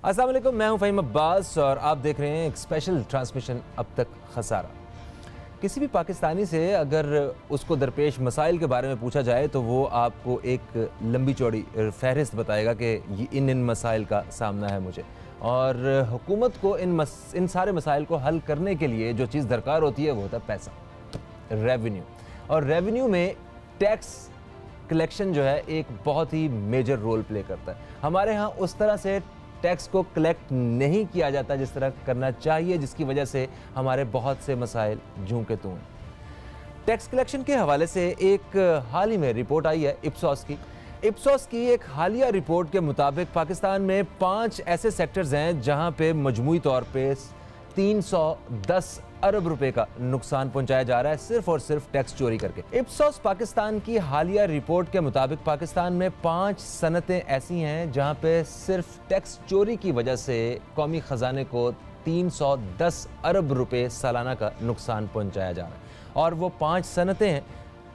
अस्सलाम वालेकुम, मैं हूं फ़हीम अब्बास और आप देख रहे हैं एक स्पेशल ट्रांसमिशन अब तक खसारा। किसी भी पाकिस्तानी से अगर उसको दरपेश मसाइल के बारे में पूछा जाए तो वो आपको एक लंबी चौड़ी फहरिस्त बताएगा कि इन मसाइल का सामना है मुझे, और हुकूमत को इन सारे मसाइल को हल करने के लिए जो चीज़ दरकार होती है वो होता है पैसा, रेवेन्यू। और रेवेन्यू में टैक्स कलेक्शन जो है एक बहुत ही मेजर रोल प्ले करता है। हमारे यहाँ उस तरह से टैक्स को कलेक्ट नहीं किया जाता जिस तरह करना चाहिए, जिसकी वजह से हमारे बहुत से मसाइल जूं के तूं हैं। टैक्स कलेक्शन के हवाले से एक हाल ही में रिपोर्ट आई है इप्सॉस की एक हालिया रिपोर्ट के मुताबिक पाकिस्तान में 5 ऐसे सेक्टर्स हैं जहां पे मजमूई तौर पे 310 अरब रुपए का नुकसान पहुंचाया जा रहा है सिर्फ और सिर्फ टैक्स चोरी करके। इप्सॉस पाकिस्तान की हालिया रिपोर्ट के मुताबिक पाकिस्तान में 5 सनतें ऐसी हैं जहां पे सिर्फ टैक्स चोरी की वजह से कौमी खजाने को 310 अरब रुपए सालाना का नुकसान पहुंचाया जा रहा है। और वो 5 सनतें हैं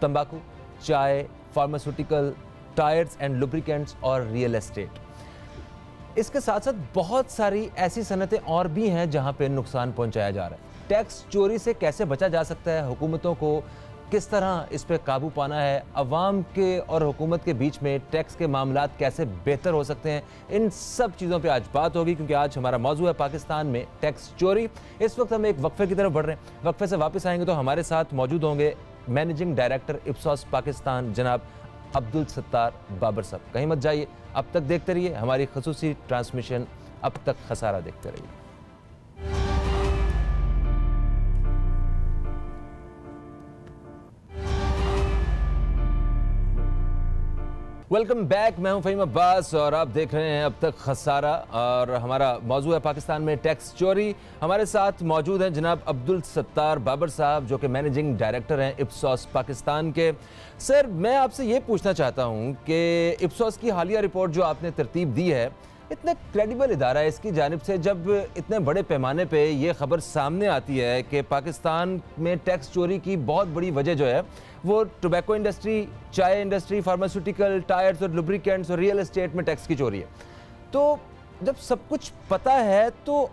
तंबाकू, चाय, फार्मास्यूटिकल, टायर्स एंड लुब्रिकेंट्स और रियल एस्टेट। इसके साथ साथ बहुत सारी ऐसी सनतें और भी हैं जहां पे नुकसान पहुंचाया जा रहा है। टैक्स चोरी से कैसे बचा जा सकता है, हुकूमतों को किस तरह इस पे काबू पाना है, अवाम के और हुकूमत के बीच में टैक्स के मामलात कैसे बेहतर हो सकते हैं, इन सब चीज़ों पे आज बात होगी, क्योंकि आज हमारा मौजू है पाकिस्तान में टैक्स चोरी। इस वक्त हम एक वक्फे की तरफ बढ़ रहे हैं। वक्फे से वापस आएंगे तो हमारे साथ मौजूद होंगे मैनेजिंग डायरेक्टर इप्सॉस पाकिस्तान जनाब अब्दुल सत्तार बाबर साहब। कहीं मत जाइए, अब तक देखते रहिए हमारी खसूसी ट्रांसमिशन अब तक खसारा देखते रहिए। वेलकम बैक, मैं हूं फ़हीम अब्बास और आप देख रहे हैं अब तक खसारा, और हमारा मौजू है पाकिस्तान में टैक्स चोरी। हमारे साथ मौजूद हैं जनाब अब्दुल सत्तार बाबर साहब जो कि मैनेजिंग डायरेक्टर हैं इप्सॉस पाकिस्तान के। सर, मैं आपसे ये पूछना चाहता हूं कि इप्सॉस की हालिया रिपोर्ट जो आपने तरतीब दी है, इतना क्रेडिबल इदारा है इसकी जानिब से, जब इतने बड़े पैमाने पे ये खबर सामने आती है कि पाकिस्तान में टैक्स चोरी की बहुत बड़ी वजह जो है वो टोबैको इंडस्ट्री, चाय इंडस्ट्री, फार्मास्यूटिकल, टायर्स और लुब्रिकेंट्स और रियल एस्टेट में टैक्स की चोरी है। तो जब सब कुछ पता है तो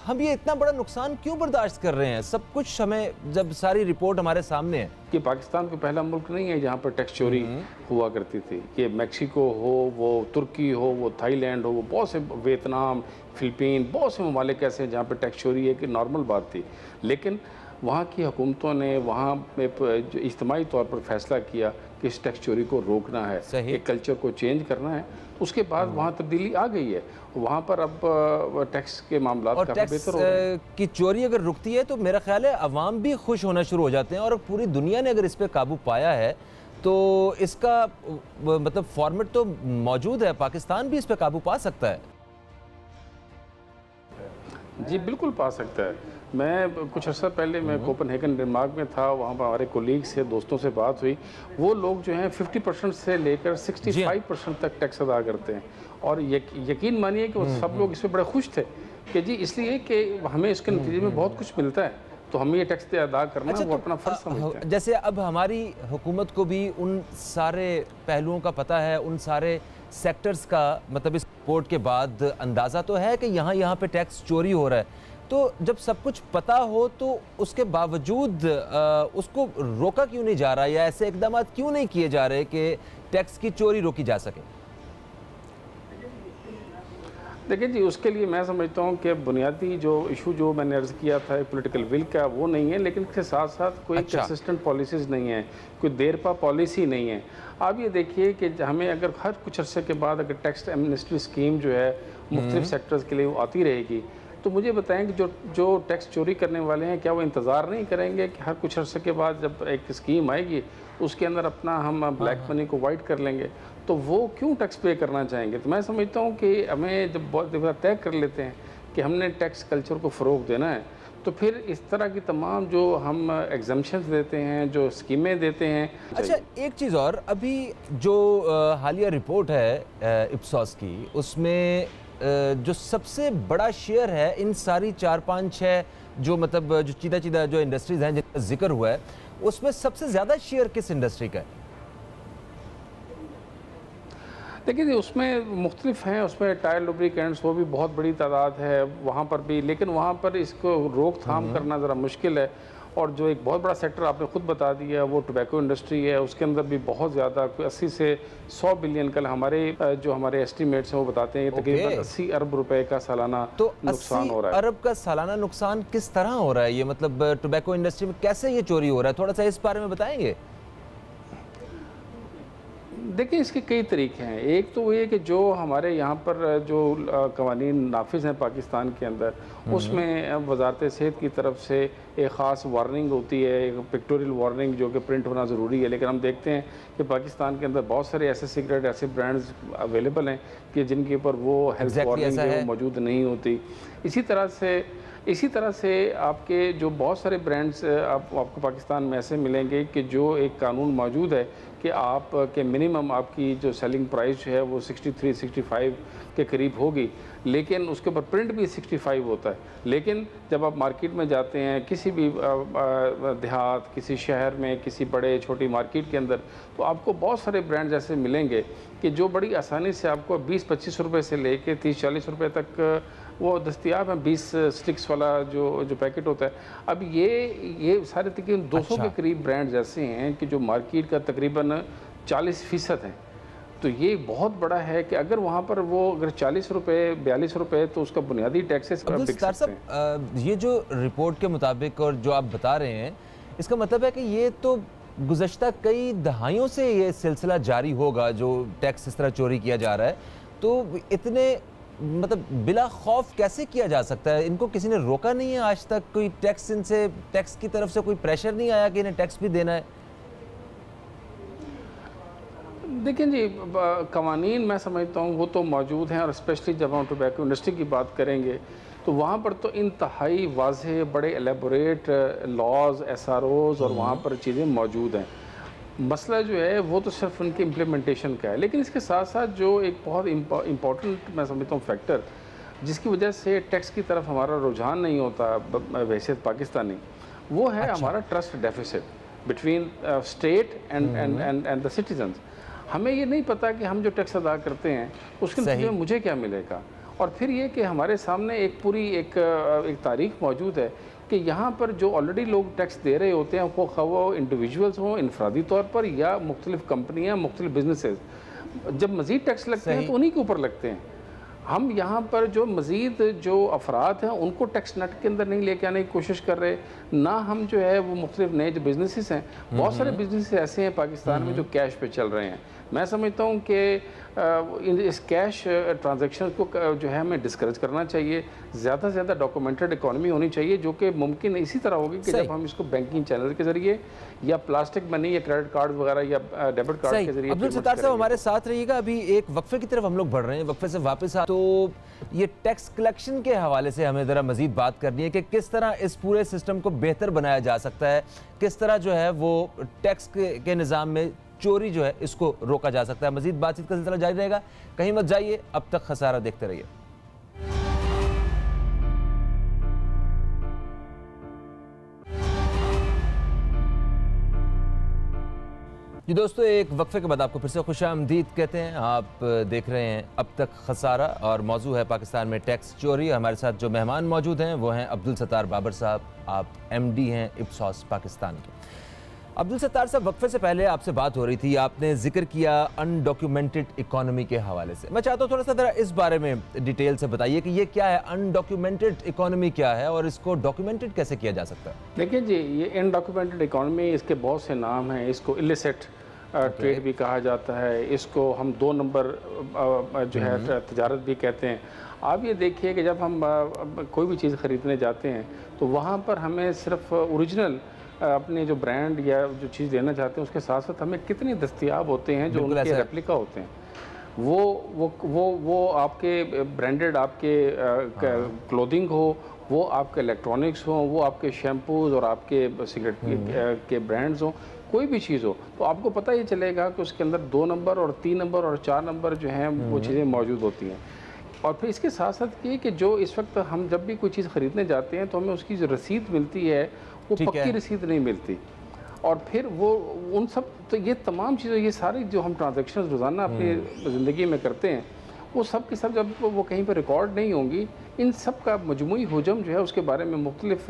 हम ये इतना बड़ा नुकसान क्यों बर्दाश्त कर रहे हैं? सब कुछ हमें, जब सारी रिपोर्ट हमारे सामने है कि पाकिस्तान को पहला मुल्क नहीं है जहाँ पर टैक्स चोरी हुआ करती थी। कि मैक्सिको हो, वो तुर्की हो, वो थाईलैंड हो, वो बहुत से, वियतनाम, फिलिपीन, बहुत से ममालिक ऐसे हैं जहाँ पर टैक्स चोरी एक नॉर्मल बात थी। लेकिन वहाँ की हुकूमतों ने वहाँ में जो इज्तिमाई तौर पर फैसला किया कि इस टैक्स चोरी को रोकना है, एक कल्चर को चेंज करना है। उसके बाद वहाँ तब्दीली आ गई है, वहाँ पर अब टैक्स के मामला काफ़ी बेहतर हो रहे हैं। की चोरी अगर रुकती है तो मेरा ख्याल है अवाम भी खुश होना शुरू हो जाते हैं, और पूरी दुनिया ने अगर इस पर काबू पाया है तो इसका मतलब फॉर्मेट तो मौजूद है, पाकिस्तान भी इस पर काबू पा सकता है। जी बिल्कुल पा सकता है। मैं कुछ अर्सा पहले मैं कोपनहेगन डेनमार्क में था, वहाँ पर हमारे कोलीग्स से, दोस्तों से बात हुई। वो लोग जो हैं 50% से लेकर 65% तक टैक्स अदा करते हैं, और यकीन मानिए कि वो सब लोग इसमें बड़े खुश थे कि जी इसलिए कि हमें इसके नतीजे में बहुत कुछ मिलता है, तो हमें ये टैक्स अदा करना है, वो अपना फ़र्ज समझते हैं। जैसे अब हमारी हुकूमत को भी उन सारे पहलुओं का पता है, उन सारे सेक्टर्स का, मतलब इस रिपोर्ट के बाद अंदाज़ा तो है कि यहाँ पे टैक्स चोरी हो रहा है। तो जब सब कुछ पता हो तो उसके बावजूद उसको रोका क्यों नहीं जा रहा, या ऐसे इकदाम क्यों नहीं किए जा रहे कि टैक्स की चोरी रोकी जा सके? देखिए जी, उसके लिए मैं समझता हूँ कि बुनियादी जो इशू जो मैंने अर्ज़ किया था पॉलिटिकल विल का, वो नहीं है, लेकिन इसके साथ साथ कोई कंसिस्टेंट पॉलिसीज़ नहीं है, कोई देरपा पॉलिसी नहीं है। आप ये देखिए कि हमें अगर हर कुछ अरसे के बाद अगर टैक्स एमनेस्टी स्कीम जो है मुख्तलिफ सेक्टर्स के लिए वो आती रहेगी, तो मुझे बताएं कि जो टैक्स चोरी करने वाले हैं, क्या वो इंतज़ार नहीं करेंगे कि हर कुछ अरसे के बाद जब एक स्कीम आएगी उसके अंदर अपना हम ब्लैक मनी को वाइट कर लेंगे, तो वो क्यों टैक्स पे करना चाहेंगे? तो मैं समझता हूँ कि हमें जब बहुत दफ़ा तय कर लेते हैं कि हमने टैक्स कल्चर को फ़रोग़ देना है, तो फिर इस तरह की तमाम जो हम एग्जम्पशंस देते हैं, जो स्कीमें देते हैं। अच्छा, एक चीज़ और, अभी जो हालिया रिपोर्ट है इप्सॉस की, उसमें जो सबसे बड़ा शेयर है इन सारी 4-5-6 जो मतलब जो चीदा जो इंडस्ट्रीज़ हैं जिनका जिक्र हुआ है, उसमें सबसे ज़्यादा शेयर किस इंडस्ट्री का है? देखिए उसमें मुख्तलिफ हैं, उसमें टायर लुब्रिकेंट्स वो भी बहुत बड़ी तादाद है वहाँ पर भी, लेकिन वहाँ पर इसको रोकथाम करना ज़रा मुश्किल है। और जो एक बहुत बड़ा सेक्टर आपने खुद बता दिया वो टोबैको इंडस्ट्री है, उसके अंदर भी बहुत ज़्यादा 80 से 100 बिलियन कल हमारे जो हमारे एस्टीमेट्स हैं वो बताते हैं तकरीबन 80 अरब रुपए का सालाना तो नुकसान हो रहा है। अरब का सालाना नुकसान किस तरह हो रहा है? ये मतलब टोबैको इंडस्ट्री में कैसे ये चोरी हो रहा है, थोड़ा सा इस बारे में बताएंगे? देखिए इसके कई तरीके हैं। एक तो ये कि जो हमारे यहाँ पर जो कवानीन नाफिज हैं पाकिस्तान के अंदर, उसमें वजारत सेहत की तरफ से एक ख़ास वार्निंग होती है, एक पिक्टोरियल वार्निंग जो कि प्रिंट होना ज़रूरी है। लेकिन हम देखते हैं कि पाकिस्तान के अंदर बहुत सारे ऐसे सिगरेट, ऐसे ब्रांड्स अवेलेबल हैं कि जिनके ऊपर वो हेल्थ वार्निंग जो मौजूद नहीं होती। इसी तरह से आपके जो बहुत सारे ब्रांड्स आपको पाकिस्तान में ऐसे मिलेंगे कि जो एक कानून मौजूद है कि आप के मिनिमम आपकी जो सेलिंग प्राइस है वो 63-65 के करीब होगी, लेकिन उसके ऊपर प्रिंट भी 65 होता है। लेकिन जब आप मार्केट में जाते हैं किसी भी देहात, किसी शहर में, किसी बड़े छोटी मार्केट के अंदर, तो आपको बहुत सारे ब्रांड्स ऐसे मिलेंगे कि जो बड़ी आसानी से आपको 20-25 रुपये से लेके 30-40 रुपये तक वो दस्तियाब हैं। 20 स्टिक्स वाला जो पैकेट होता है। अब ये सारे तकरीबन 200 के करीब ब्रांड्स ऐसे हैं कि जो मार्केट का तकरीबन 40% है। तो ये बहुत बड़ा है कि अगर वहाँ पर वो अगर 40 रुपये 42 रुपये तो उसका बुनियादी टैक्सेस पर बिक सकते हैं। ये जो रिपोर्ट के मुताबिक और जो आप बता रहे हैं, इसका मतलब है कि ये तो गुज़श्ता कई दहाइयों से ये सिलसिला जारी होगा जो टैक्स इस तरह चोरी किया जा रहा है। तो इतने मतलब बिला खौफ कैसे किया जा सकता है? इनको किसी ने रोका नहीं है आज तक? कोई टैक्स की तरफ से कोई प्रेशर नहीं आया कि इन्हें टैक्स भी देना है? देखिए जी, कवानीन मैं समझता हूँ वो तो मौजूद हैं, और स्पेशली जब हम टोबैको इंडस्ट्री की बात करेंगे तो वहाँ पर तो इंतहाई वाज़ेह बड़े एलेबोरेट लॉज, SROs और वहाँ पर चीज़ें मौजूद हैं। मसला जो है वो तो सिर्फ उनके इम्प्लीमेंटेशन का है। लेकिन इसके साथ साथ जो एक बहुत इम्पॉर्टेंट मैं समझता हूँ फैक्टर जिसकी वजह से टैक्स की तरफ हमारा रुझान नहीं होता हैसियत पाकिस्तानी, वो है हमारा trust deficit between state and the citizens. हमें ये नहीं पता कि हम जो टैक्स अदा करते हैं उसके नतीजे में मुझे क्या मिलेगा। और फिर ये कि हमारे सामने एक पूरी एक तारीख मौजूद है कि यहाँ पर जो ऑलरेडी लोग टैक्स दे रहे होते हैं वो इंडिविजुअल्स हों इनफरादी तौर पर या मुख्तलिफ कंपनियाँ, मुख्तलिफ बिजनेसेस, जब मज़ीद टैक्स लगते हैं तो उन्हीं के ऊपर लगते हैं। हम यहाँ पर जो मज़ीद जो अफराद हैं उनको टैक्स नेट के अंदर नहीं लेके आने की कोशिश कर रहे, ना हम जो है वो मुख्तलिफ नए जो बिजनेसेस हैं, बहुत सारे बिजनेसेस ऐसे हैं पाकिस्तान में जो कैश पे चल रहे हैं। मैं समझता हूँ कि इस कैश ट्रांजैक्शन को जो है हमें डिस्करेज करना चाहिए। ज़्यादा से ज़्यादा डॉक्यूमेंटेड इकॉनमी होनी चाहिए जो कि मुमकिन इसी तरह होगी कि जब हम इसको बैंकिंग चैनल के ज़रिए या प्लास्टिक मनी या क्रेडिट कार्ड वगैरह या डेबिट कार्ड के जरिए। अब्दुल सत्तार साहब हमारे साथ रहिएगा, अभी एक वक्फे की तरफ हम लोग बढ़ रहे हैं, वक्फे से वापस आ तो ये टैक्स कलेक्शन के हवाले से हमें ज़रा मज़ीद बात करनी है कि किस तरह इस पूरे सिस्टम को बेहतर बनाया जा सकता है, किस तरह जो है वो टैक्स के निज़ाम में चोरी जो है इसको रोका जा सकता है। मज़ीद बातचीत का सिलसिला जारी रहेगा, कहीं मत जाइए, अब तक खसारा देखते रहिए। जी दोस्तों, एक वक्फे के बाद आपको फिर से खुशामदीद कहते हैं। आप देख रहे हैं अब तक खसारा और मौजू है पाकिस्तान में टैक्स चोरी। हमारे साथ जो मेहमान मौजूद हैं वो हैं अब्दुल सत्तार बाबर साहब, आप MD हैं इप्सॉस पाकिस्तान के। अब्दुल सत्तार साहब, वक्फे से पहले आपसे बात हो रही थी, आपने जिक्र किया अनडॉक्यूमेंटेड इकोनॉमी के हवाले से। मैं चाहता हूँ थोड़ा सा ज़रा इस बारे में डिटेल से बताइए कि ये क्या है, अनडॉक्यूमेंटेड इकोनॉमी क्या है और इसको डॉक्यूमेंटेड कैसे किया जा सकता है? देखिए जी, ये अनडॉक्यूमेंटेड इकोनॉमी, इसके बहुत से नाम हैं। इसको इलिसिट ट्रेड भी कहा जाता है, इसको हम 2 नंबर जो है तजारत भी कहते हैं। आप ये देखिए कि जब हम कोई भी चीज़ ख़रीदने जाते हैं तो वहाँ पर हमें सिर्फ ओरिजिनल अपने जो ब्रांड या जो चीज़ लेना चाहते हैं उसके साथ साथ हमें कितने दस्तियाब होते हैं जो उनके रेप्लिका होते हैं। वो आपके ब्रांडेड आपके क्लोथिंग हो, वो आपके इलेक्ट्रॉनिक्स हो, वो आपके शैम्पूज़ और आपके सिगरेट के ब्रांड्स हों, कोई भी चीज़ हो, तो आपको पता ही चलेगा कि उसके अंदर 2 नंबर और 3 नंबर और 4 नंबर जो हैं वो चीज़ें मौजूद होती हैं। और फिर इसके साथ साथ ये कि जो इस वक्त हम जब भी कोई चीज़ ख़रीदने जाते हैं तो हमें उसकी जो रसीद मिलती है वो पक्की रसीद नहीं मिलती। और फिर वो उन सब, तो ये तमाम चीज़ें, ये सारी जो हम ट्रांजेक्शन रोज़ाना अपनी ज़िंदगी में करते हैं, वो सब के सब जब वो कहीं पर रिकॉर्ड नहीं होंगी, इन सब का मजमूई हुजम जो है उसके बारे में मुख्तलिफ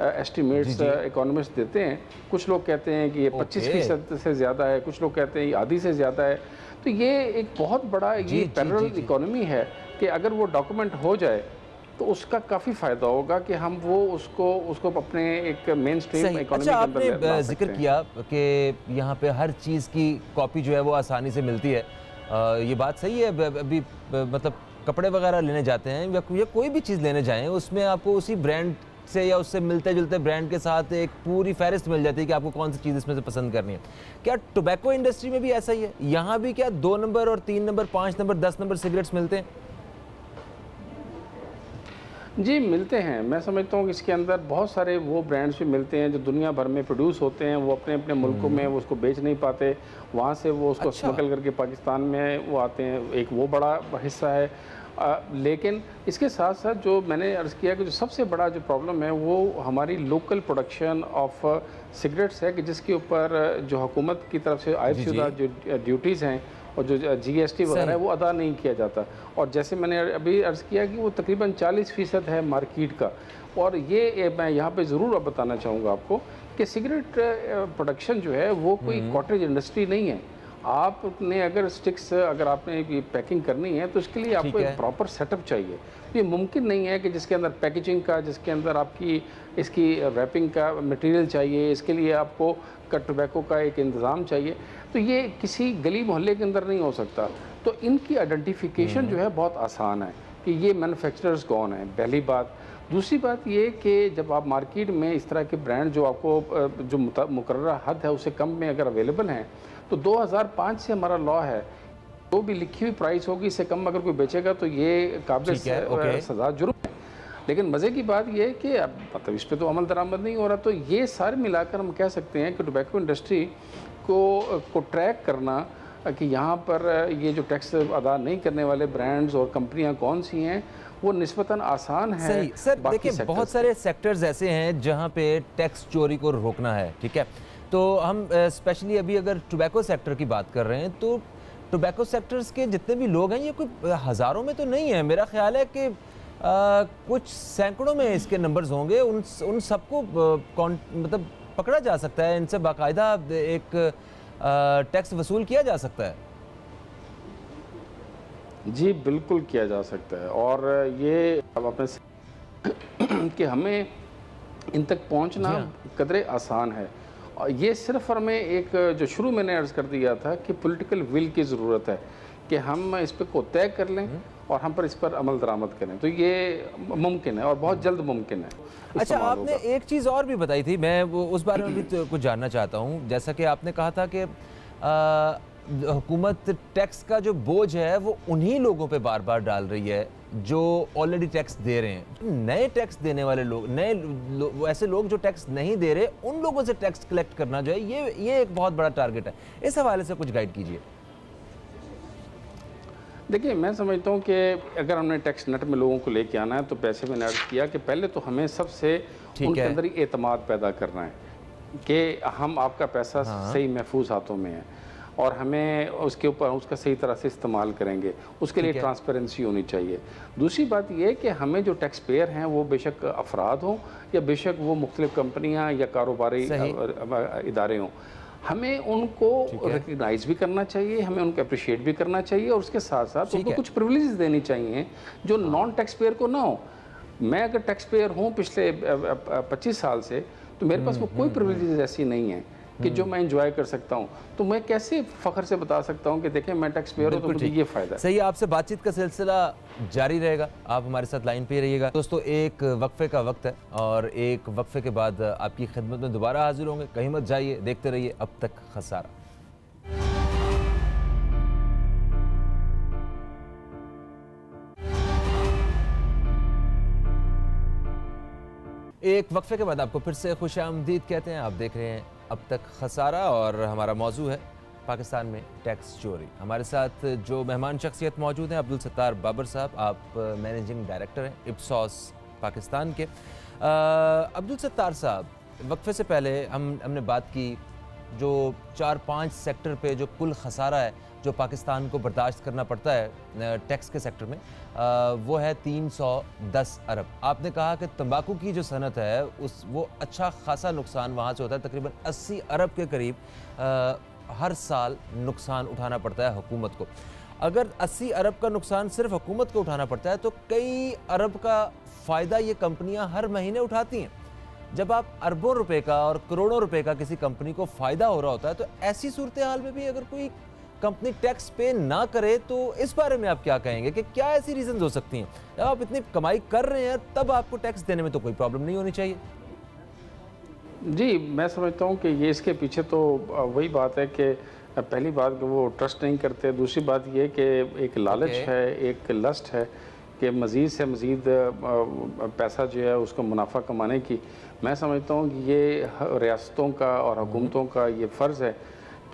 एस्टिमेट्स इकोनॉमिस्ट देते हैं। कुछ लोग कहते हैं कि ये 25% से ज़्यादा है, कुछ लोग कहते हैं ये आधी से ज़्यादा है। तो ये एक बहुत बड़ा ये पैरेलल इकोनॉमी है कि अगर वो डॉक्यूमेंट हो जाए तो उसका काफ़ी फ़ायदा होगा कि हम वो उसको अपने एक मेन स्ट्रीम इकोनॉमी के अंदर ला सकते हैं। आपने जिक्र किया कि यहाँ पे हर चीज़ की कॉपी जो है वो आसानी से मिलती है। ये बात सही है। अभी मतलब कपड़े वगैरह लेने जाते हैं या कोई भी चीज़ लेने जाएं, उसमें आपको उसी ब्रांड से या उससे मिलते जुलते ब्रांड के साथ एक पूरी फहरिस्त मिल जाती है कि आपको कौन सी चीज़ इसमें से पसंद करनी है। क्या टोबैको इंडस्ट्री में भी ऐसा ही है? यहाँ भी क्या 2 नंबर और 3 नंबर, 5 नंबर, 10 नंबर सिगरेट्स मिलते हैं? जी मिलते हैं। मैं समझता हूँ कि इसके अंदर बहुत सारे वो ब्रांड्स भी मिलते हैं जो दुनिया भर में प्रोड्यूस होते हैं, वो अपने अपने मुल्कों में वो उसको बेच नहीं पाते, वहाँ से वो उसको स्मगल करके पाकिस्तान में वो आते हैं, एक वो बड़ा हिस्सा है। लेकिन इसके साथ साथ जो मैंने अर्ज़ किया कि जो सबसे बड़ा जो प्रॉब्लम है वो हमारी लोकल प्रोडक्शन ऑफ सिगरेट्स है, कि जिसके ऊपर जो हुकूमत की तरफ से आयदशुदा जो ड्यूटीज़ हैं और जो GST वगैरह है वो अदा नहीं किया जाता। और जैसे मैंने अभी अर्ज़ किया कि वो तकरीबन 40% है मार्केट का। और ये मैं यहाँ पे ज़रूर अब बताना चाहूँगा आपको कि सिगरेट प्रोडक्शन जो है वो कोई कॉटेज इंडस्ट्री नहीं है। आपने अगर स्टिक्स अगर आपने पैकिंग करनी है तो इसके लिए आपको एक प्रॉपर सेटअप चाहिए। ये मुमकिन नहीं है कि जिसके अंदर पैकेजिंग का, जिसके अंदर आपकी इसकी रैपिंग का मटेरियल चाहिए, इसके लिए आपको कट टोबैको का एक इंतज़ाम चाहिए। तो ये किसी गली मोहल्ले के अंदर नहीं हो सकता। तो इनकी आइडेंटिफिकेशन जो है बहुत आसान है कि ये मैन्युफैक्चरर्स कौन है, पहली बात। दूसरी बात ये कि जब आप मार्केट में इस तरह के ब्रांड जो आपको जो मुकर्रर हद है उससे कम में अगर अवेलेबल हैं, तो 2005 से हमारा लॉ है, तो भी लिखी हुई प्राइस होगी, इससे कम अगर कोई बेचेगा तो ये काबिल सज़ा जुर्म है। लेकिन मज़े की बात ये है कि अब मतलब इस पर तो अमल दरामद नहीं हो रहा। तो ये सारे मिलाकर हम कह सकते हैं कि टोबैको इंडस्ट्री को ट्रैक करना कि यहाँ पर ये जो टैक्स अदा नहीं करने वाले ब्रांड्स और कंपनियाँ कौन सी हैं वो निस्बतन आसान है। सही सर, देखिए बहुत सारे सेक्टर्स ऐसे हैं जहाँ पे टैक्स चोरी को रोकना है, ठीक है। तो हम स्पेशली अभी अगर टोबैको सेक्टर की बात कर रहे हैं तो टोबैको सेक्टर्स के जितने भी लोग हैं ये कोई हज़ारों में तो नहीं है। मेरा ख्याल है कि कुछ सैकड़ों में इसके नंबर्स होंगे। उन सबको मतलब पकड़ा जा सकता है, इनसे बाकायदा एक टैक्स वसूल किया जा सकता है। जी बिल्कुल किया जा सकता है। और ये अब अपने कि हमें इन तक पहुंचना कदरे आसान है। और ये सिर्फ हमें एक जो शुरू मैंने अर्ज़ कर दिया था कि पॉलिटिकल विल की ज़रूरत है कि हम इस पर को तय कर लें और हम पर इस पर अमल दरामद करें। तो ये मुमकिन है और बहुत जल्द मुमकिन है। अच्छा, आपने एक चीज़ और भी बताई थी, मैं वो उस बारे में भी तो कुछ जानना चाहता हूँ। जैसा कि आपने कहा था कि हुकूमत टैक्स का जो बोझ है वो उन्हीं लोगों पे बार बार डाल रही है जो ऑलरेडी टैक्स दे रहे हैं। नए टैक्स देने वाले लोग, ऐसे लोग जो टैक्स नहीं दे रहे, उन लोगों से टैक्स कलेक्ट करना जो है ये एक बहुत बड़ा टारगेट है। इस हवाले से कुछ गाइड कीजिए। देखिए, मैं समझता हूँ कि अगर हमने टैक्स नेट में लोगों को लेके आना है तो पैसे मैंने अर्ज किया कि पहले तो हमें सबसे उनके अंदर ही एतमाद पैदा करना है कि हम आपका पैसा सही महफूज हाथों में है और हमें उसके ऊपर उसका सही तरह से इस्तेमाल करेंगे। उसके लिए ट्रांसपेरेंसी होनी चाहिए। दूसरी बात यह कि हमें जो टैक्स पेयर हैं वो बेशक अफराद हों या बेशक वो मुख्तलिफ कंपनियाँ या कारोबारी इदारे हों, हमें उनको रिकग्नाइज भी करना चाहिए, हमें उनको अप्रिशिएट भी करना चाहिए और उसके साथ साथ उनको कुछ प्रिविलेजेस देनी चाहिए जो नॉन टैक्स पेयर को ना हो। मैं अगर टैक्स पेयर हूँ पिछले 25 साल से, तो मेरे पास वो कोई प्रिविलेजेस ऐसी नहीं है कि जो मैं एंजॉय कर सकता हूं। तो मैं कैसे फख्र से बता सकता हूं कि देखें मैं टैक्स पेयर हूं तो मुझे ये फायदा है। सही, आपसे बातचीत का सिलसिला जारी रहेगा, आप हमारे साथ लाइन पे रहिएगा। दोस्तों, एक वक्फे का वक्त है और एक वक्फे के बाद आपकी खिदमत में दोबारा हाजिर होंगे। कहीं मत जाइए, देखते रहिए अब तक खसारा। एक वक्फे के बाद आपको फिर से खुशामदीद कहते हैं। आप देख रहे हैं अब तक खसारा और हमारा मौजू है पाकिस्तान में टैक्स चोरी। हमारे साथ जो मेहमान शख्सियत मौजूद हैं, अब्दुल सत्तार बाबर साहब, आप मैनेजिंग डायरेक्टर हैं इप्सॉस पाकिस्तान के। अब्दुल सत्तार साहब, वक्फे से पहले हमने बात की जो 4-5 सेक्टर पे जो कुल खसारा है जो पाकिस्तान को बर्दाश्त करना पड़ता है टैक्स के सेक्टर में, वो है 310 अरब। आपने कहा कि तंबाकू की जो सनत है वो अच्छा खासा नुकसान वहाँ से होता है, तकरीबन 80 अरब के करीब हर साल नुकसान उठाना पड़ता है हुकूमत को। अगर 80 अरब का नुकसान सिर्फ हुकूमत को उठाना पड़ता है तो कई अरब का फ़ायदा ये कंपनियां हर महीने उठाती हैं। जब आप अरबों रुपए का और करोड़ों रुपए का किसी कंपनी को फ़ायदा हो रहा होता है तो ऐसी सूरत हाल में भी अगर कोई कंपनी टैक्स पे ना करे तो इस बारे में आप क्या कहेंगे कि क्या ऐसी रीज़न हो सकती हैं? जब आप इतनी कमाई कर रहे हैं तब आपको टैक्स देने में तो कोई प्रॉब्लम नहीं होनी चाहिए। जी, मैं समझता हूँ कि ये इसके पीछे तो वही बात है कि पहली बात कि वो ट्रस्ट नहीं करते, दूसरी बात ये कि एक लालच है, एक लस्ट है कि मज़ीद से मज़ीद पैसा जो है उसको मुनाफा कमाने की। मैं समझता हूँ कि ये रियासतों का और हुकूमतों का ये फ़र्ज़ है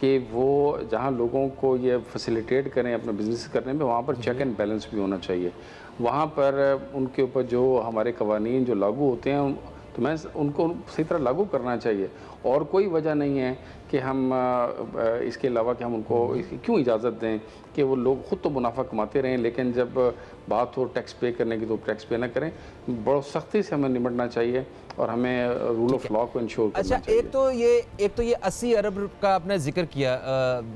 कि वो जहाँ लोगों को ये फैसिलिटेट करें अपने बिज़नेस करने में, वहाँ पर चेक एंड बैलेंस भी होना चाहिए। वहाँ पर उनके ऊपर जो हमारे कवानीन जो लागू होते हैं तो मैं उनको सही तरह लागू करना चाहिए, और कोई वजह नहीं है कि हम इसके अलावा कि हम उनको क्यों इजाज़त दें कि वो लोग ख़ुद तो मुनाफा कमाते रहें, लेकिन जब बात हो टैक्स पे करने की तो टैक्स पे ना करें। बहुत सख्ती से हमें निपटना चाहिए और हमें रूल ऑफ लॉ को इंश्योर करना चाहिए। एक तो ये 80 अरब का आपने जिक्र किया,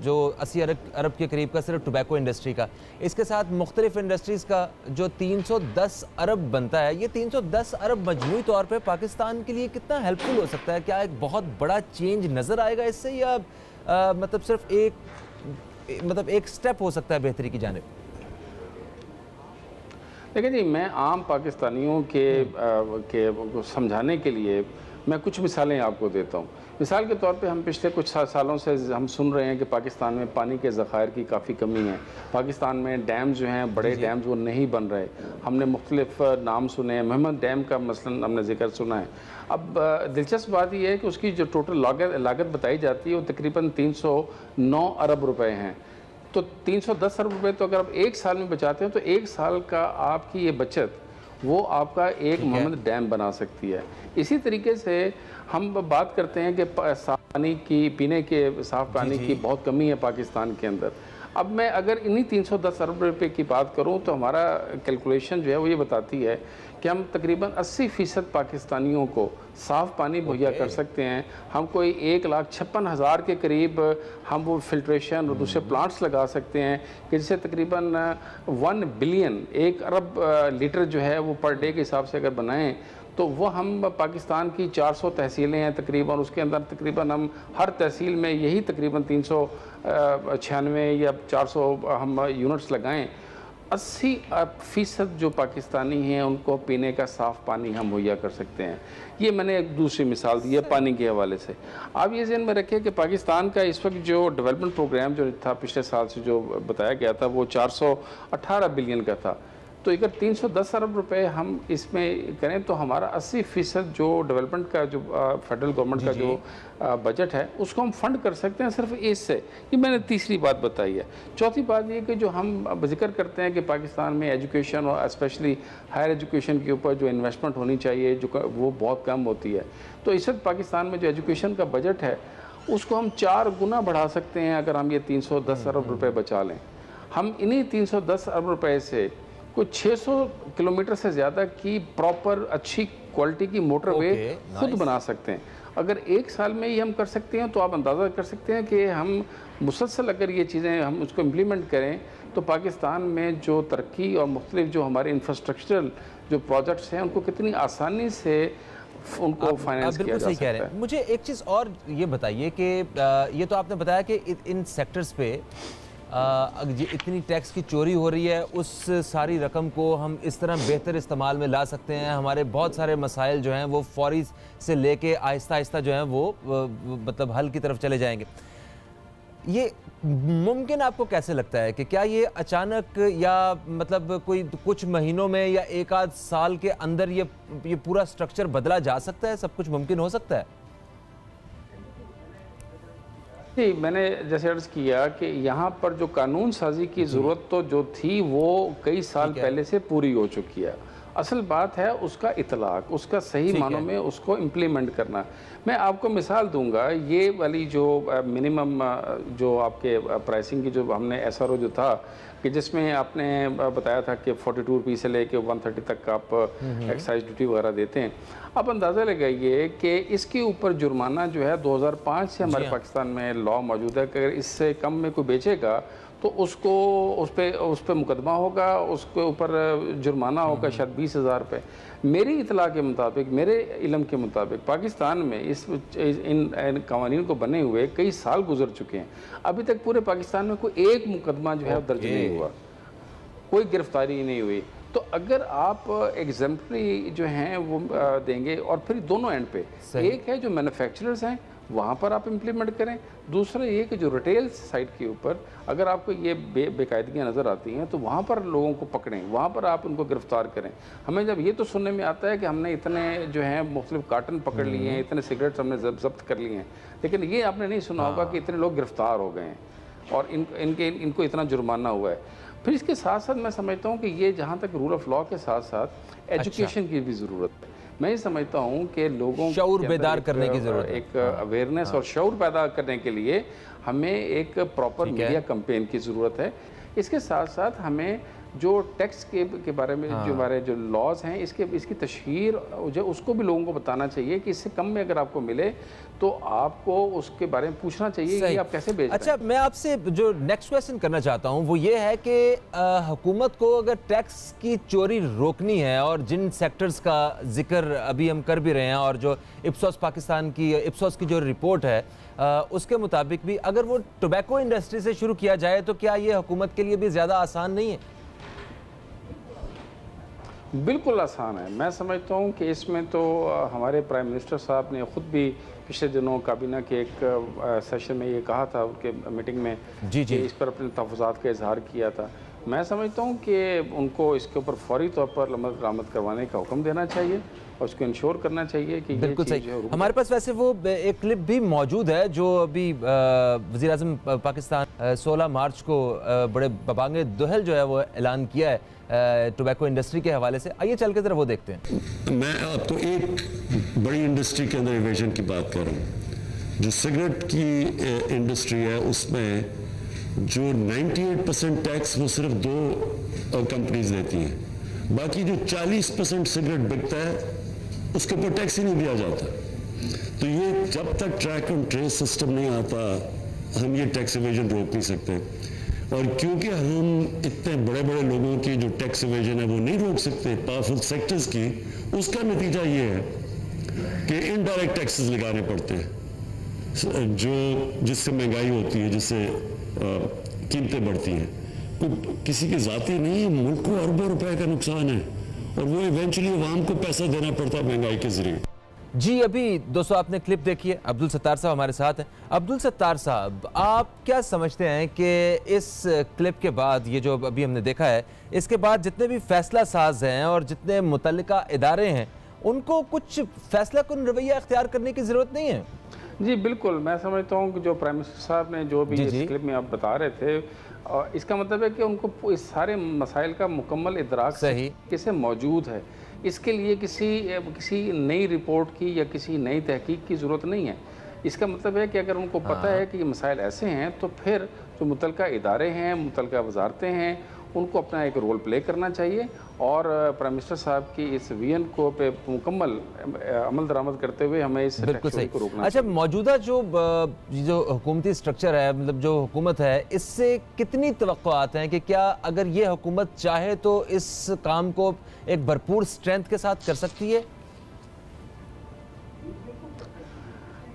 जो 80 अरब के करीब का सिर्फ टोबैको इंडस्ट्री का, इसके साथ मुख्तलिफ इंडस्ट्रीज़ का जो 310 अरब बनता है, ये 310 अरब मजमूई तौर पर पाकिस्तान के लिए कितना हेल्पफुल हो सकता है? क्या एक बहुत बड़ा चेंज नज़र आएगा इससे, या मतलब सिर्फ एक स्टेप हो सकता है बेहतरी की जानिब? देखिए जी, मैं आम पाकिस्तानियों के समझाने के लिए मैं कुछ मिसालें आपको देता हूँ। मिसाल के तौर पे हम पिछले कुछ सालों से हम सुन रहे हैं कि पाकिस्तान में पानी के ज़खायर की काफ़ी कमी है। पाकिस्तान में डैम जो हैं, बड़े डैम्स वो नहीं बन रहे। हमने मुख्तलिफ नाम सुने हैं, महमद डैम का मसलन हमने ज़िक्र सुना है। अब दिलचस्प बात यह है कि उसकी जो टोटल लागत बताई जाती है वो तकरीबन 309 अरब रुपए हैं। तो 310 अरब रुपए तो अगर आप एक साल में बचाते हैं तो एक साल का आपकी ये बचत वो आपका एक मोहम्मद डैम बना सकती है। इसी तरीके से हम बात करते हैं कि साफ पानी की, पीने के साफ पानी की बहुत कमी है पाकिस्तान के अंदर। अब मैं अगर इन्हीं 310 अरब रुपए की बात करूं तो हमारा कैलकुलेशन जो है वो ये बताती है कि हम तकरीबन 80% पाकिस्तानियों को साफ़ पानी मुहैया कर सकते हैं। हम कोई 1,56,000 के करीब हम वो फिल्ट्रेशन और दूसरे प्लांट्स लगा सकते हैं कि जिससे तकरीबन 1 बिलियन 1 अरब लीटर जो है वो पर डे के हिसाब से अगर बनाएं तो वो हम पाकिस्तान की 400 तहसीलें हैं तकरीबन, उसके अंदर तकरीबन हम हर तहसील में यही तकरीबन 396 या 400 हम यूनिट्स लगाएं। 80% जो पाकिस्तानी हैं उनको पीने का साफ़ पानी हम मुहैया कर सकते हैं। ये मैंने एक दूसरी मिसाल दी है पानी के हवाले से। आप ये ज़हन में रखें कि पाकिस्तान का इस वक्त जो डेवलपमेंट प्रोग्राम जो था पिछले साल से जो बताया गया था वो 418 बिलियन का था। तो अगर 310 अरब रुपए हम इसमें करें तो हमारा 80% जो डेवलपमेंट का जो फेडरल गवर्नमेंट का जो बजट है उसको हम फंड कर सकते हैं सिर्फ इससे। ये मैंने तीसरी बात बताई है। चौथी बात ये कि जो हम जिक्र करते हैं कि पाकिस्तान में एजुकेशन और स्पेशली हायर एजुकेशन के ऊपर जो इन्वेस्टमेंट होनी चाहिए जो वो बहुत कम होती है। तो इस वक्त पाकिस्तान में जो एजुकेशन का बजट है उसको हम 4 गुना बढ़ा सकते हैं अगर हम ये 310 अरब रुपये बचा लें। हम इन्हीं 310 अरब रुपये से कुछ 600 किलोमीटर से ज़्यादा की प्रॉपर अच्छी क्वालिटी की मोटरवे खुद बना सकते हैं। अगर एक साल में ही हम कर सकते हैं तो आप अंदाज़ा कर सकते हैं कि हम मुसलसल अगर ये चीज़ें हम उसको इम्प्लीमेंट करें तो पाकिस्तान में जो तरक्की और मुख्तलिफ जो हमारे इंफ्रास्ट्रक्चरल जो प्रोजेक्ट्स हैं उनको कितनी आसानी से उनको फाइनेंस किया जा सकता है। मुझे एक चीज़ और ये बताइए कि ये तो आपने बताया कि इन सेक्टर्स पे इतनी टैक्स की चोरी हो रही है, उस सारी रकम को हम इस तरह बेहतर इस्तेमाल में ला सकते हैं। हमारे बहुत सारे मसाइल जो हैं वो फौरी से लेके आहिस्ता आहिस्ता जो हैं वो मतलब हल की तरफ चले जाएंगे। ये मुमकिन आपको कैसे लगता है कि क्या ये अचानक या मतलब कोई कुछ महीनों में या एक आध साल के अंदर ये पूरा स्ट्रक्चर बदला जा सकता है? सब कुछ मुमकिन हो सकता है? जी, मैंने जैसे अर्ज़ किया कि यहाँ पर जो कानून साजी की ज़रूरत तो जो थी वो कई साल पहले से पूरी हो चुकी है। असल बात है उसका इतलाक, उसका सही मानों में उसको इम्प्लीमेंट करना। मैं आपको मिसाल दूंगा, ये वाली जो मिनिमम जो आपके प्राइसिंग की जो हमने SRO जो था कि जिसमें आपने बताया था कि 42 रुपये से लेके 130 तक आप एक्साइज ड्यूटी वगैरह देते हैं। आप अंदाज़ा लगाइए कि इसके ऊपर जुर्माना जो है 2005 से हमारे पाकिस्तान में लॉ मौजूद है कि अगर इससे कम में कोई बेचेगा तो उसको उस पर मुकदमा होगा, उसके ऊपर जुर्माना होगा शायद 20,000 रुपये। मेरी इतला के मुताबिक, मेरे इल्म के मुताबिक पाकिस्तान में इन कवानीन को बने हुए कई साल गुजर चुके हैं, अभी तक पूरे पाकिस्तान में कोई एक मुकदमा जो है दर्ज नहीं हुआ, कोई गिरफ्तारी नहीं हुई। तो अगर आप एग्जाम्पली जो हैं वो देंगे, और फिर दोनों एंड पे, एक है जो मैन्युफैक्चरर्स हैं वहाँ पर आप इम्प्लीमेंट करें, दूसरा ये कि जो रिटेल साइड के ऊपर अगर आपको ये बेकायदगियाँ नज़र आती हैं तो वहाँ पर लोगों को पकड़ें, वहाँ पर आप उनको गिरफ्तार करें। हमें जब ये तो सुनने में आता है कि हमने इतने जो हैं मुख्तलिफ कार्टन पकड़ लिए हैं, इतने सिगरेट्स हमने जब्त कर लिए हैं, लेकिन ये आपने नहीं सुना होगा कि इतने लोग गिरफ्तार हो गए हैं और इनको इतना जुर्माना हुआ है। फिर इसके साथ साथ मैं समझता हूँ कि ये जहाँ तक रूल ऑफ लॉ के साथ साथ एजुकेशन की भी ज़रूरत है। मैं ये समझता हूँ कि लोगों शऊर बेदार करने की ज़रूरत है, एक अवेयरनेस और शऊर पैदा करने के लिए हमें एक प्रॉपर मीडिया कैंपेन की ज़रूरत है। इसके साथ साथ हमें जो टैक्स के बारे में जो हमारे जो लॉज हैं इसकी तशहीर जो उसको भी लोगों को बताना चाहिए कि इससे कम में अगर आपको मिले तो आपको उसके बारे में पूछना चाहिए कि आप कैसे बेच रहे हैं। अच्छा, मैं आपसे जो नेक्स्ट क्वेश्चन करना चाहता हूं वो ये है कि हुकूमत को अगर टैक्स की चोरी रोकनी है, और जिन सेक्टर्स का जिक्र अभी हम कर भी रहे हैं, और जो इप्सोस की जो रिपोर्ट है उसके मुताबिक भी अगर वो टोबैको इंडस्ट्री से शुरू किया जाए तो क्या ये हुकूमत के लिए भी ज़्यादा आसान नहीं है? बिल्कुल आसान है। मैं समझता हूँ कि इसमें तो हमारे प्राइम मिनिस्टर साहब ने ख़ुद भी पिछले दिनों काबीना के एक सेशन में ये कहा था, उनके मीटिंग में कि इस पर अपने तहफ़्फ़ुज़ात का इजहार किया था। मैं समझता हूँ कि उनको इसके ऊपर फौरी तौर पर अमल करवाने का हुक्म देना चाहिए और उसको इंश्योर करना चाहिए कि बिल्कुल सही। हमारे पास वैसे वो एक क्लिप भी मौजूद है जो अभी वज़ीर आज़म पाकिस्तान 16 मार्च को बड़े बबांगे दुहल जो है वो ऐलान किया है टोबैको इंडस्ट्री के हवाले से। आइए चल के जरा वो देखते हैं। मैं आपको एक बड़ी इंडस्ट्री के अंदर इन्वेजन की बात कर रहा हूँ। जो सिगरेट की इंडस्ट्री है उसमें जो 98% टैक्स वो सिर्फ 2 कंपनीज देती हैं, बाकी जो 40% सिगरेट बिकता है उसके ऊपर टैक्स ही नहीं दिया जाता। तो ये जब तक ट्रैक एंड ट्रेस सिस्टम नहीं आता हम ये टैक्स इवेजन रोक नहीं सकते। और क्योंकि हम इतने बड़े बड़े लोगों की जो टैक्स इवेजन है वो नहीं रोक सकते, पावरफुल सेक्टर्स की, उसका नतीजा ये है कि इनडायरेक्ट टैक्सेस लगाने पड़ते हैं जिससे महंगाई होती है, जिससे कीमतें बढ़ती हैं। तो किसी की जाती नहीं है, मुल्क को अरबों रुपए का नुकसान है और वो इवेंचुअली अवाम को पैसा देना पड़ता है महंगाई के जरिए। जी, अभी दोस्तों आपने क्लिप देखी है, अब्दुल सत्तार साहब हमारे साथ हैं। अब्दुल सत्तार साहब, आप क्या समझते हैं कि इस क्लिप के बाद, ये जो अभी हमने देखा है, इसके बाद जितने भी फैसला साज हैं और जितने मुतल्लिका इदारे हैं उनको कुछ फैसला कुन रवैया इख्तियार करने की ज़रूरत नहीं है? जी बिल्कुल, मैं समझता हूँ कि जो प्राइम मिनिस्टर साहब ने जो भी इस क्लिप में आप बता रहे थे, इसका मतलब है कि उनको इस सारे मसाइल का मुकम्मल इदराक कैसे मौजूद है। इसके लिए किसी नई रिपोर्ट की या किसी नई तहकीक की ज़रूरत नहीं है। इसका मतलब है कि अगर उनको पता है कि ये मसाइल ऐसे हैं तो फिर जो मुतल्लिका इदारे हैं, मुतल्लिका वजारतें हैं, उनको अपना एक रोल प्ले करना चाहिए और प्राइम मिनिस्टर साहब की इस विजन को पे मुकम्मल अमल दरामद करते हुए हमें इस टैक्स को रोकना। अच्छा, मौजूदा जो हुकूमती स्ट्रक्चर है, मतलब जो हुकूमत है, इससे कितनी तवक्कुआत हैं कि क्या अगर ये हुकूमत चाहे तो इस काम को एक भरपूर स्ट्रेंथ के साथ कर सकती है?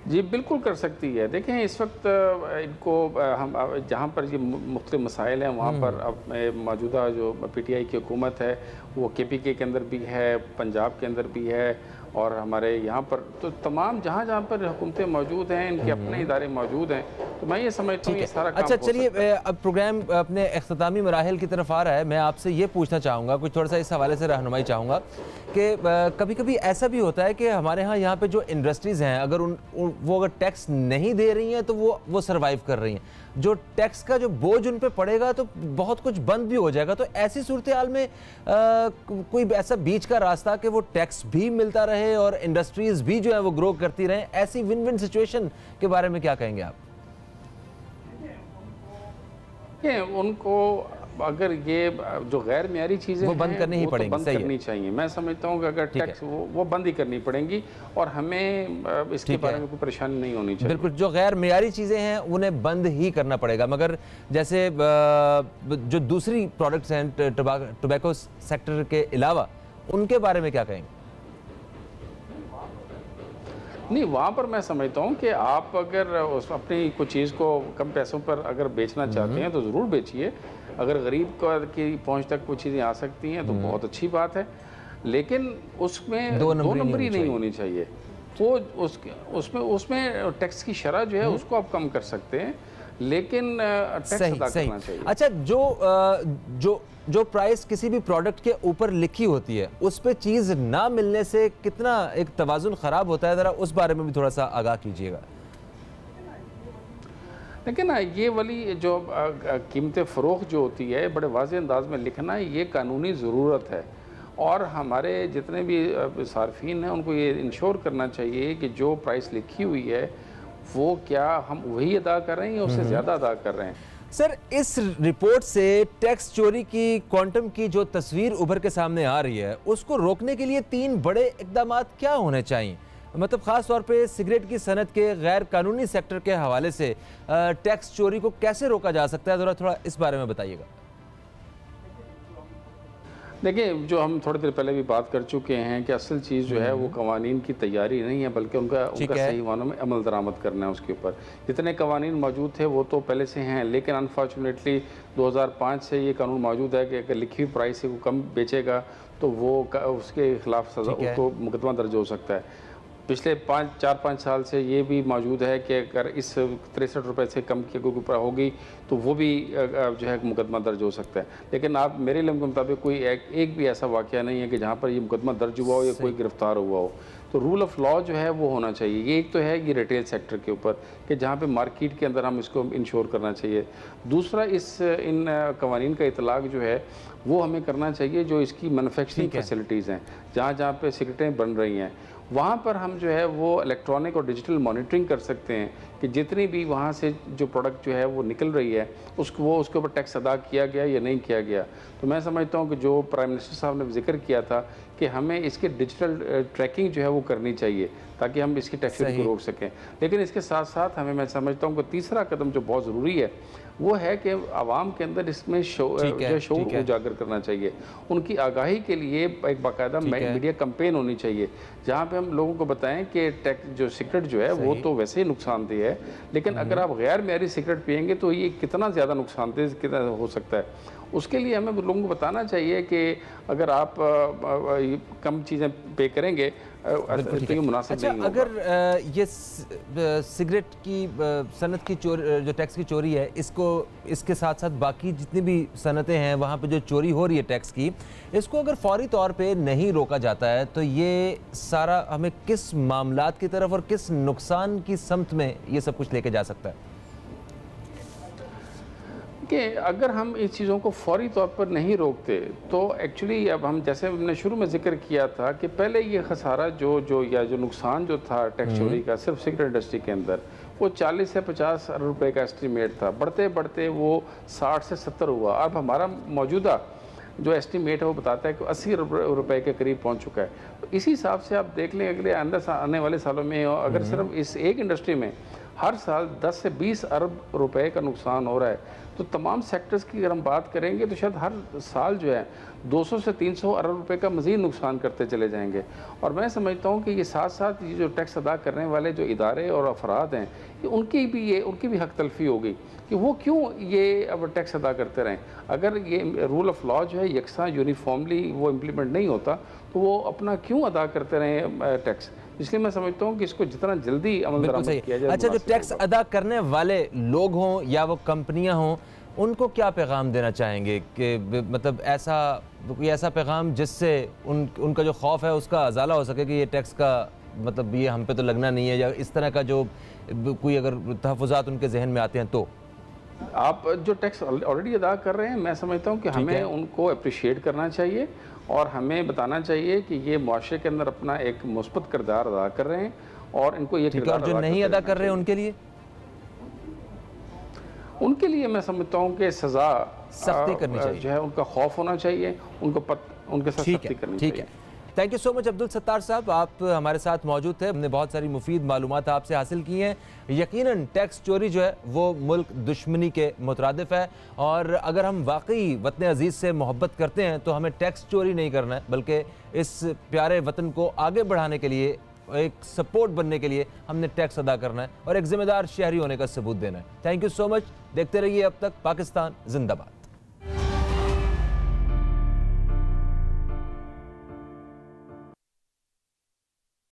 जी बिल्कुल कर सकती है। देखें, इस वक्त इनको हम जहाँ पर ये मुख्तलिफ मसाइल हैं वहाँ पर अब मौजूदा जो PTI की हुकूमत है वो KPK के अंदर भी है, पंजाब के अंदर भी है और हमारे यहाँ पर तो तमाम जहाँ पर हुकूमतें मौजूद हैं, इनके अपने इदारे मौजूद हैं, तो मैं ये समझता हूँ ये सारा काम अच्छा, चलिए अब प्रोग्राम अपने इख्तितामी मराहिल की तरफ आ रहा है। मैं आपसे ये पूछना चाहूँगा, कुछ थोड़ा सा इस हवाले से रहनुमाई चाहूँगा कि कभी कभी ऐसा भी होता है कि हमारे यहाँ पे जो इंडस्ट्रीज़ हैं, अगर वो अगर टैक्स नहीं दे रही हैं तो वो सर्वाइव कर रही हैं। जो टैक्स का जो बोझ उन पे पड़ेगा तो बहुत कुछ बंद भी हो जाएगा। तो ऐसी सूरत हाल में कोई ऐसा बीच का रास्ता कि वो टैक्स भी मिलता रहे और इंडस्ट्रीज़ भी जो है वो ग्रो करती रहें, ऐसी विन विन सिचुएशन के बारे में क्या कहेंगे आप? उनको अगर ये जो गैर मियारी चीज़ें वो बंद करनी ही पड़ेंगी, बंद करनी चाहिए। मैं समझता हूँ कि अगर टैक्स वो बंद ही करनी पड़ेंगी और हमें इसके बारे में कोई परेशानी नहीं होनी चाहिए। बिल्कुल, जो गैर मियारी चीज़ें हैं उन्हें बंद ही करना पड़ेगा। मगर जैसे जो दूसरी प्रोडक्ट्स हैं टोबैको सेक्टर के अलावा, उनके बारे में क्या कहेंगे? नहीं, वहाँ पर मैं समझता हूँ कि आप अगर अपनी कोई चीज़ को कम पैसों पर अगर बेचना चाहते हैं तो ज़रूर बेचिए। अगर गरीब की पहुँच तक कोई चीज़ें आ सकती हैं तो बहुत अच्छी बात है, लेकिन उसमें दो नंबरी नहीं होनी चाहिए। वो उसमें टैक्स की शरह जो है उसको आप कम कर सकते हैं, लेकिन टैक्स अदा करना चाहिए। अच्छा, जो प्राइस किसी भी प्रोडक्ट के ऊपर लिखी होती है उस पे चीज़ ना मिलने से कितना एक तवाज़ुन ख़राब होता है, ज़रा उस बारे में भी थोड़ा सा आगाह कीजिएगा। लेकिन ना ये वाली जो कीमत फ़रोख्त जो होती है बड़े वाज़ेह अंदाज में लिखना, ये कानूनी ज़रूरत है और हमारे जितने भी सार्फिन हैं उनको ये इंश्योर करना चाहिए कि जो प्राइस लिखी हुई है वो क्या हम वही अदा कर रहे हैं या उससे ज़्यादा अदा कर रहे हैं। सर, इस रिपोर्ट से टैक्स चोरी की क्वांटम की जो तस्वीर उभर के सामने आ रही है उसको रोकने के लिए 3 बड़े इकदाम क्या होने चाहिए? मतलब ख़ास तौर पे सिगरेट की सनत के गैर कानूनी सेक्टर के हवाले से टैक्स चोरी को कैसे रोका जा सकता है, ज़रा थोड़ा इस बारे में बताइएगा। देखिए, जो हम थोड़ी देर पहले भी बात कर चुके हैं कि असल चीज़ जो है वो कवानीन की तैयारी नहीं है, बल्कि उनका सही मानों में अमल दरामद करना है। उसके ऊपर जितने कवानीन मौजूद थे वो तो पहले से हैं, लेकिन अनफॉर्चुनेटली 2005 से ये कानून मौजूद है कि अगर लिखी हुई प्राइस से वो कम बेचेगा तो वो उसके खिलाफ सज़ा, उसको मुकदमा दर्ज हो सकता है। पिछले 4-5 साल से ये भी मौजूद है कि अगर इस 63 रुपये से कम की कोई होगी तो वो भी जो है मुकदमा दर्ज हो सकता है। लेकिन आप मेरे इल्म के मुताबिक कोई एक भी ऐसा वाक़या नहीं है कि जहाँ पर ये मुकदमा दर्ज हुआ हो या कोई गिरफ्तार हुआ हो। तो रूल ऑफ लॉ जो है वो होना चाहिए। ये एक तो है कि रिटेल सेक्टर के ऊपर कि जहाँ पे मार्केट के अंदर हम इसको इंश्योर करना चाहिए। दूसरा, इन कवानीन का इतलाक़ जो है वो हमें करना चाहिए जो इसकी मैन्युफैक्चरिंग फैसिलिटीज़ हैं, जहाँ पे सिगरेटें बन रही हैं वहाँ पर हम जो है वो इलेक्ट्रॉनिक और डिजिटल मॉनिटरिंग कर सकते हैं कि जितनी भी वहाँ से जो प्रोडक्ट जो है वो निकल रही है उसके ऊपर टैक्स अदा किया गया या नहीं किया गया। तो मैं समझता हूँ कि जो प्राइम मिनिस्टर साहब ने जिक्र किया था कि हमें इसके डिजिटल ट्रैकिंग जो है वो करनी चाहिए ताकि हम इसकी टैक्स चोरी को रोक सकें। लेकिन इसके साथ साथ मैं समझता हूँ कि तीसरा कदम जो बहुत ज़रूरी है वो है कि आवाम के अंदर इसमें शऊर उजागर करना चाहिए। उनकी आगाही के लिए एक बाकायदा मीडिया कैंपेन होनी चाहिए जहाँ पे हम लोगों को बताएं कि जो सिगरेट जो है वो तो वैसे ही नुकसानदेह है, लेकिन अगर आप गैर मियारी सिगरेट पिएंगे तो ये कितना ज़्यादा नुकसानदेह कितना हो सकता है। उसके लिए हमें लोगों को बताना चाहिए कि अगर आप कम चीज़ें पे करेंगे तो ये मुनासिब नहीं होगा। अगर ये सिगरेट की सनत की चोरी, जो टैक्स की चोरी है, इसके साथ साथ बाकी जितनी भी सनतें हैं वहाँ पे जो चोरी हो रही है टैक्स की, इसको अगर फौरी तौर पे नहीं रोका जाता है तो ये सारा हमें किस मामलात की तरफ और किस नुकसान की समत में ये सब कुछ लेके जा सकता है? कि अगर हम इस चीज़ों को फौरी तौर पर नहीं रोकते तो एक्चुअली अब हम जैसे हमने शुरू में जिक्र किया था कि पहले ये खसारा जो नुकसान जो था टैक्स चोरी का सिर्फ सिगरेट इंडस्ट्री के अंदर वो 40 से 50 अरब रुपए का एस्टीमेट था, बढ़ते बढ़ते वो 60 से 70 हुआ। अब हमारा मौजूदा जो एस्टीमेट है वो बताता है कि 80 रुपए के करीब पहुंच चुका है। तो इसी हिसाब से आप देख लें अगले आने वाले सालों में अगर सिर्फ इस एक इंडस्ट्री में हर साल 10 से 20 अरब रुपए का नुकसान हो रहा है तो तमाम सेक्टर्स की अगर हम बात करेंगे तो शायद हर साल जो है 200 से 300 अरब रुपए का मज़ीद नुकसान करते चले जाएंगे। और मैं समझता हूँ कि ये साथ साथ ये जो टैक्स अदा करने वाले जो इदारे और अफराद हैं उनकी भी हक तलफी होगी कि वो क्यों ये अब टैक्स अदा करते रहें। अगर ये रूल ऑफ लॉ जो है यकसा यूनिफॉर्मली वो इम्प्लीमेंट नहीं होता तो वो अपना क्यों अदा करते रहें टैक्स। इसलिए मैं समझता हूँ कि इसको जितना जल्दी अमल दरामद किया जाए। अच्छा, जो टैक्स अदा करने वाले लोग हों या वो कंपनियां हों, उनको क्या पैगाम देना चाहेंगे कि मतलब ऐसा पैगाम जिससे उनका जो खौफ है उसका अजाला हो सके कि ये टैक्स का मतलब ये हम पे तो लगना नहीं है, या इस तरह का जो कोई अगर तहफ़्फ़ुज़ात उनके जहन में आते हैं तो? आप जो टैक्स ऑलरेडी अदा कर रहे हैं, मैं समझता हूँ कि हमें उनको अप्रिशिएट करना चाहिए और हमें बताना चाहिए कि ये मुआशरे के अंदर अपना एक मुस्बत किरदार अदा कर रहे हैं और इनको ये किरदार जो नहीं अदा कर रहे हैं उनके लिए मैं समझता हूँ कि सज़ा सख्ती करनी चाहिए, जो है उनका खौफ होना चाहिए, उनके साथ सख्ती करनी चाहिए। Thank you so much Abdul Sattar साहब, आप हमारे साथ मौजूद थे। हमने बहुत सारी मुफीद मालूमात आपसे हासिल की हैं। यकीनन टैक्स चोरी जो है वो मुल्क दुश्मनी के मुतरादिफ है, और अगर हम वाकई वतन अजीज़ से मोहब्बत करते हैं तो हमें टैक्स चोरी नहीं करना है, बल्कि इस प्यारे वतन को आगे बढ़ाने के लिए, एक सपोर्ट बनने के लिए हमने टैक्स अदा करना है और एक जिम्मेदार शहरी होने का सबूत देना है। Thank you so much. देखते रहिए अब तक पाकिस्तान जिंदाबाद।